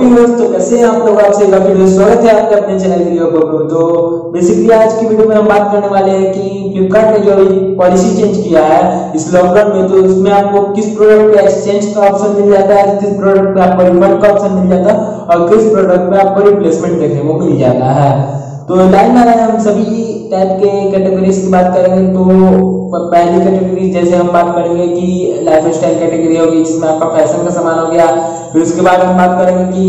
Viewers, तो कैसे हैं आप लोग? आपसे एक वीडियो स्वागत है आपके अपने चैनल वीडियो पर। तो बेसिकली आज की वीडियो में हम बात करने वाले हैं कि फ्लिपकार्ट ने जो अभी पॉलिसी चेंज किया है इस लॉकडाउन में, तो इसमें आपको किस प्रोडक्ट पे एक्सचेंज का ऑप्शन मिल जाता है, किस प्रोडक्ट पे आपको रिफंड का ऑप्शन मिल जाता है और किस प्रोडक्ट पे आपको रिप्लेसमेंट देखने को मिल जाता है। तो लाइन में हम सभी टाइप के कैटेगरीज की बात करेंगे। तो पहली कैटेगरी जैसे हम बात करेंगे कि लाइफस्टाइल कैटेगरी होगी, जिसमें आपका फैशन का सामान हो गया। फिर उसके बाद हम बात करेंगे कि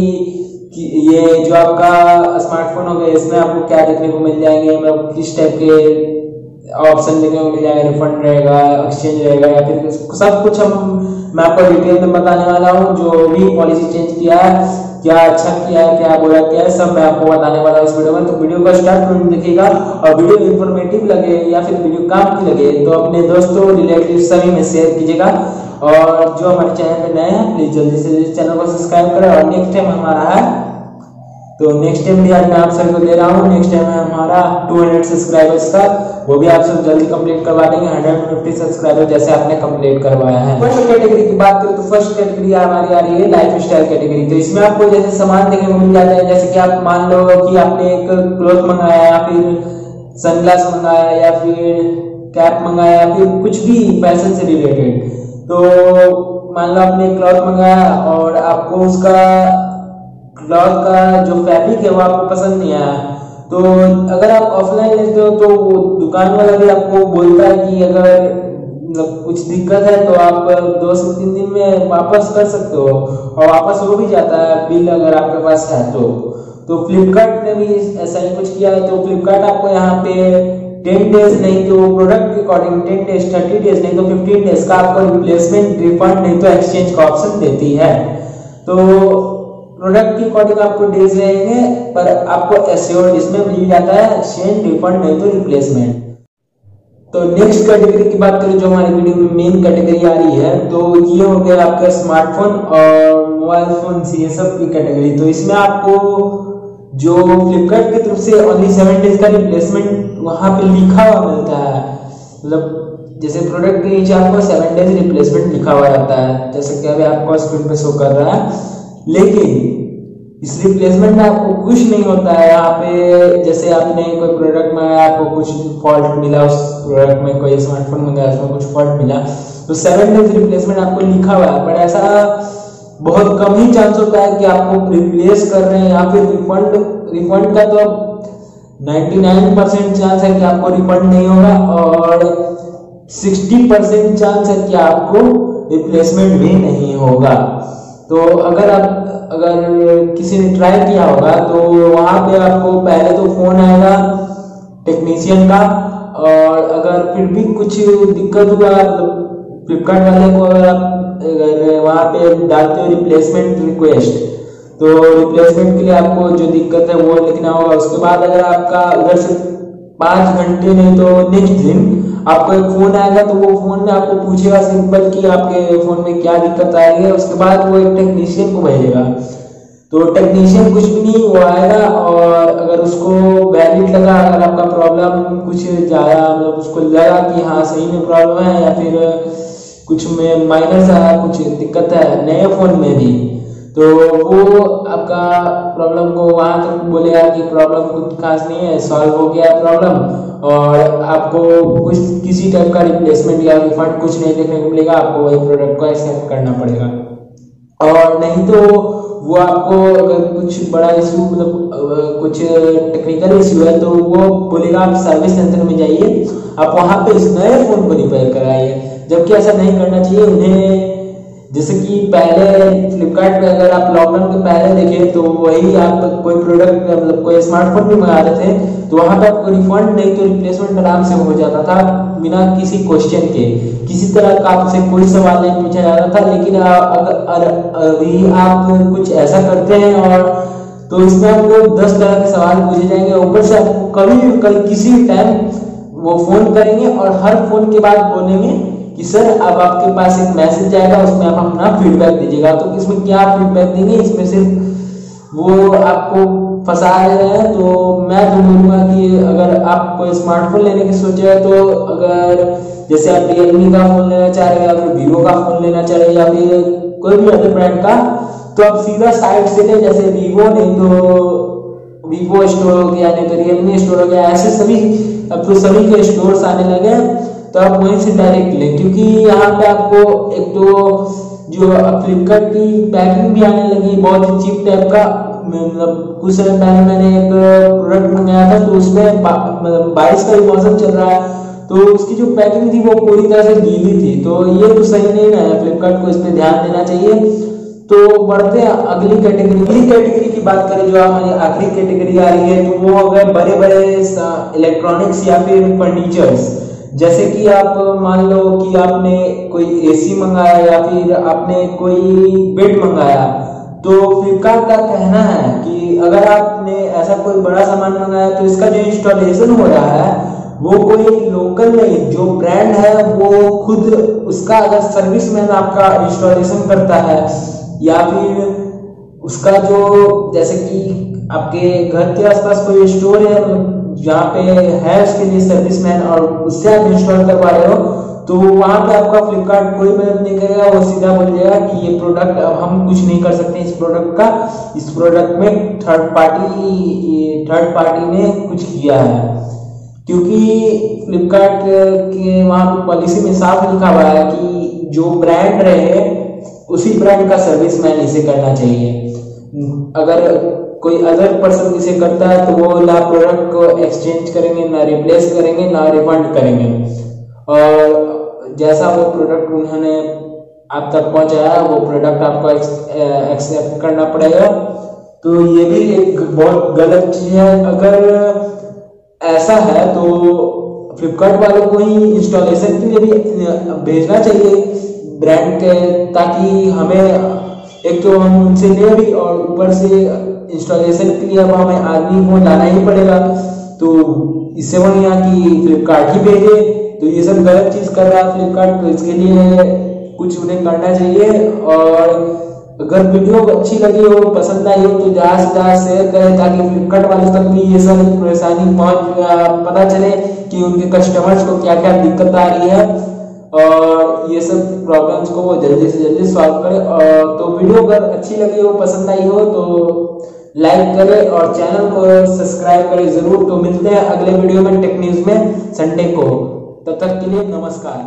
ये जो आपका स्मार्टफोन हो गया, इसमें आपको क्या देखने को मिल जाएंगे, मतलब किस टाइप के ऑप्शन देखने को मिल जाएगा, रिफंड रहेगा, एक्सचेंज रहेगा, या फिर सब कुछ मैं आपको डिटेल में बताने वाला हूँ। जो भी पॉलिसी चेंज किया है, क्या अच्छा किया है, क्या बुरा किया है, सब मैं आपको बताने वाला हूँ इस वीडियो में। तो वीडियो को स्टार्ट करके देखिएगा, और वीडियो इन्फॉर्मेटिव लगे या फिर वीडियो काम की लगे तो अपने दोस्तों रिलेटिव सभी में शेयर कीजिएगा। और जो हमारे चैनल पे नए हैं प्लीज जल्दी से चैनल को सब्सक्राइब करें। और नेक्स्ट टाइम हमारा है, तो नेक्स्ट टाइम भी आज मैं आप सबको दे रहा हूँ, नेक्स्ट टाइम है हमारा 200 सब्सक्राइबर्स का, वो भी आप सब जल्दी कंप्लीट करवा देंगे। 150 सब्सक्राइबर जैसे आपने कंप्लीट करवाया है। फर्स्ट कैटेगरी की बात करें तो फर्स्ट कैटेगरी हमारी आ रही है लाइफ स्टाइल कैटेगरी। तो इसमें आपको जैसे सामान देखने को मिल जाता है, जैसे कि आप मान लो कि आपने एक क्लॉथ मंगाया या फिर सनग्लास मंगाया या फिर कैप मंगाया या फिर कुछ भी फैशन से रिलेटेड। तो मान लो आपने क्लॉथ मंगाया और आपको उसका क्लॉथ का जो फैब्रिक है वो आपको पसंद नहीं आया, तो अगर आप ऑफलाइन लेते हो तो दुकान वाला भी आपको बोलता है कि अगर कुछ दिक्कत है तो आप 2 से 3 दिन में वापस कर सकते हो, और वापस हो भी जाता है बिल अगर आपके पास है तो फ्लिपकार्ट ने भी ऐसा ही कुछ किया है। तो फ्लिपकार्ट आपको यहाँ पे 10 डेज नहीं तो प्रोडक्ट के अकॉर्डिंग 10 डेज, 30 डेज नहीं तो 15 डेज का आपको रिप्लेसमेंट, रिफंड नहीं तो एक्सचेंज का ऑप्शन देती है। तो प्रोडक्ट के अकॉर्डिंग आपको डेज रहेंगे, पर आपको एश्योर्ड इसमें मिल जाता है एक्सचेंज, रिफंड नहीं तो रिप्लेसमेंट। तो नेक्स्ट कैटेगरी की बात करें जो हमारी वीडियो में मेन कैटेगरी आ रही है, तो ये हो गया आपका स्मार्टफोन और मोबाइल फोन, ये सब की कैटेगरी। तो इसमें आपको जो फ्लिपकार्ट की तरफ से ओनली 7 डेज का रिप्लेसमेंट वहां पे लिखा हुआ मिलता है, मतलब जैसे प्रोडक्ट के नीचे आपको 7 डेज रिप्लेसमेंट लिखा हुआ रहता है, जैसे कि अभी आपको स्क्रीन पे शो कर रहा है। लेकिन इस रिप्लेसमेंट में आपको कुछ नहीं होता है यहाँ पे। जैसे आपने कोई प्रोडक्ट मंगाया, आपको कुछ फॉल्ट मिला उस प्रोडक्ट में, कोई स्मार्टफोन मंगाया उसमें कुछ फॉल्ट मिला, तो 7 डेज रिप्लेसमेंट आपको लिखा हुआ है, पर ऐसा बहुत कम ही चांस होता है कि आपको रिप्लेस कर रहे हैं या फिर रिफंड का तो 99% चांस है कि आपको रिफंड नहीं होगा, और 60% चांस है कि आपको रिप्लेसमेंट भी नहीं होगा। तो अगर किसी ने ट्राई किया होगा तो वहां पे आपको पहले तो फोन आएगा टेक्नीशियन का, और अगर फिर भी कुछ दिक्कत हुआ फ्लिपकार्ट वाले को, अगर वहां पे डालते हो रिप्लेसमेंट रिक्वेस्ट, तो रिप्लेसमेंट के लिए आपको जो दिक्कत है वो लिखना होगा। उसके बाद अगर आपका उधर से 5 घंटे नहीं तो नेक्स्ट दिन आपको एक फोन आएगा, तो वो फोन में आपको पूछेगा सिंपल कि आपके फोन में क्या दिक्कत आएगी। उसके बाद वो एक टेक्नीशियन को भेजेगा, तो टेक्नीशियन कुछ भी नहीं, वो आएगा और अगर उसको वैलिड लगा, अगर आपका प्रॉब्लम कुछ ज्यादा मतलब उसको लगा कि हाँ सही में प्रॉब्लम है या फिर कुछ में माइनर सा कुछ दिक्कत है नए फोन में भी, तो वो आपका प्रॉब्लम को वहां तक बोलेगा कि प्रॉब्लम कुछ खास नहीं है, सॉल्व हो गया प्रॉब्लम, और आपको कुछ किसी टाइप का रिप्लेसमेंट या रिफंड कुछ नहीं देखने को मिलेगा, आपको वही प्रोडक्ट को एक्सेप्ट करना पड़ेगा। और नहीं तो वो आपको अगर कुछ बड़ा इशू मतलब कुछ टेक्निकल इशू है तो वो बोलेगा आप सर्विस सेंटर में जाइए, आप वहां पे इस नए फोन को रिपेयर कराइए। जबकि ऐसा नहीं करना चाहिए उन्हें। जैसे कि पहले फ्लिपकार्ट पे अगर आप लॉकडाउन के पहले देखें तो वही आप कोई प्रोडक्ट मतलब कोई स्मार्टफोन भी मंगा रहे थे तो वहां पे आपको रिफंड नहीं तो रिप्लेसमेंट आराम से हो जाता था बिना किसी क्वेश्चन के, किसी तरह का आपसे कोई सवाल नहीं पूछा जाता था। लेकिन अभी आप कुछ ऐसा करते हैं और तो इसमें आपको 10 तरह के सवाल पूछे जाएंगे, ऊपर से आपको कभी किसी भी टाइम वो फोन करेंगे और हर फोन के बाद बोलेंगे कि सर अब आपके पास एक मैसेज आएगा, उसमें आप अपना फीडबैक दीजिएगा। तो इसमें क्या फीडबैक देंगे, इसमें सिर्फ वो आपको फंसा रहे हैं। तो मैं तो बोलूँगा कि अगर आप कोई स्मार्टफोन लेने की सोच रहे हैं तो अगर जैसे आप रियलमी का फोन लेना चाह रहे हैं या फिर वीवो का फोन लेना चाह रहे हैं या फिर कोई भी अदर ब्रांड का, तो आप सीधा साइट से ले, जैसे वीवो नहीं तो वीवो स्टोर हो गया, नहीं तो रियलमी स्टोर हो गया, ऐसे सभी अब तो सभी के स्टोर्स आने लगे हैं, तो आप वहीं से डायरेक्ट लें। क्योंकि यहाँ पे आपको एक तो जो फ्लिपकार्ट की पैकिंग भी आने लगी बहुत ही चीप टाइप का। मतलब कुछ समय पहले मैंने एक प्रोडक्ट मंगाया था, तो उसमें मतलब बारिश का भी मौसम चल रहा है, तो उसकी जो पैकिंग थी वो पूरी तरह से गीली थी। तो ये तो सही नहीं है, फ्लिपकार्ट को इस पर ध्यान देना चाहिए। तो बढ़ते हैं अगली कैटेगरी की बात करें, जो हमारी आखिरी कैटेगरी आ रही है, तो वो अगर बड़े बड़े इलेक्ट्रॉनिक्स या फिर फर्नीचर्स, जैसे कि आप मान लो कि आपने कोई एसी मंगाया या फिर आपने कोई बेड मंगाया, तो फ्लिपकार्ट का कहना है कि अगर आपने ऐसा कोई बड़ा सामान मंगाया तो इसका जो इंस्टॉलेशन हो रहा है वो कोई लोकल नहीं, जो ब्रांड है वो खुद उसका अगर सर्विसमैन आपका इंस्टॉलेशन करता है, या फिर उसका जो जैसे कि आपके घर के आसपास कोई स्टोर है जहाँ पे है उसके लिए सर्विसमैन और उससे आप इंस्टॉल करवा रहे हो, तो वहां पे आपका फ्लिपकार्ट कोई मदद नहीं करेगा। वो सीधा बोल जाएगा कि ये प्रोडक्ट अब हम कुछ नहीं कर सकते इस प्रोडक्ट का, इस प्रोडक्ट में थर्ड पार्टी ने कुछ किया है। क्योंकि फ्लिपकार्ट के वहां पे पॉलिसी में साफ लिखा हुआ है कि जो ब्रांड रहे उसी ब्रांड का सर्विसमैन इसे करना चाहिए। अगर कोई अदर पर्सन इसे करता है तो वो ना प्रोडक्ट को एक्सचेंज करेंगे, ना रिप्लेस करेंगे, ना रिफंड करेंगे, और जैसा वो प्रोडक्ट उन्होंने आप तक पहुंचाया वो प्रोडक्ट आपको एक्सेप्ट करना पड़ेगा। तो ये भी एक बहुत गलत चीज है। अगर ऐसा है तो फ्लिपकार्ट वालों को ही इंस्टॉलेशन के लिए भी भेजना चाहिए ब्रांड के, ताकि हमें एक तो हम उनसे ले भी और ऊपर से इंस्टॉलेशन के लिए अब हमें आदमी को लाना ही पड़ेगा। तो इससे बढ़िया कि फ्लिपकार्ट ही भेजे। तो ये सब गलत चीज कर रहा है फ्लिपकार्ट, तो इसके लिए कुछ उन्हें करना चाहिए। और अगर वीडियो अच्छी लगी हो, पसंद आई हो, तो ज्यादा से ज्यादा शेयर करें ताकि फ्लिपकार्ट वालों तक भी ये सब परेशानी पता चले कि उनके कस्टमर्स को क्या क्या दिक्कत आ रही है, और ये सब प्रॉब्लम्स को वो जल्दी से जल्दी सॉल्व करें। और तो वीडियो अगर अच्छी लगी हो, पसंद आई हो, तो लाइक करें और चैनल को सब्सक्राइब करें जरूर। तो मिलते हैं अगले वीडियो में टेक न्यूज में संडे को, तब तक के लिए नमस्कार।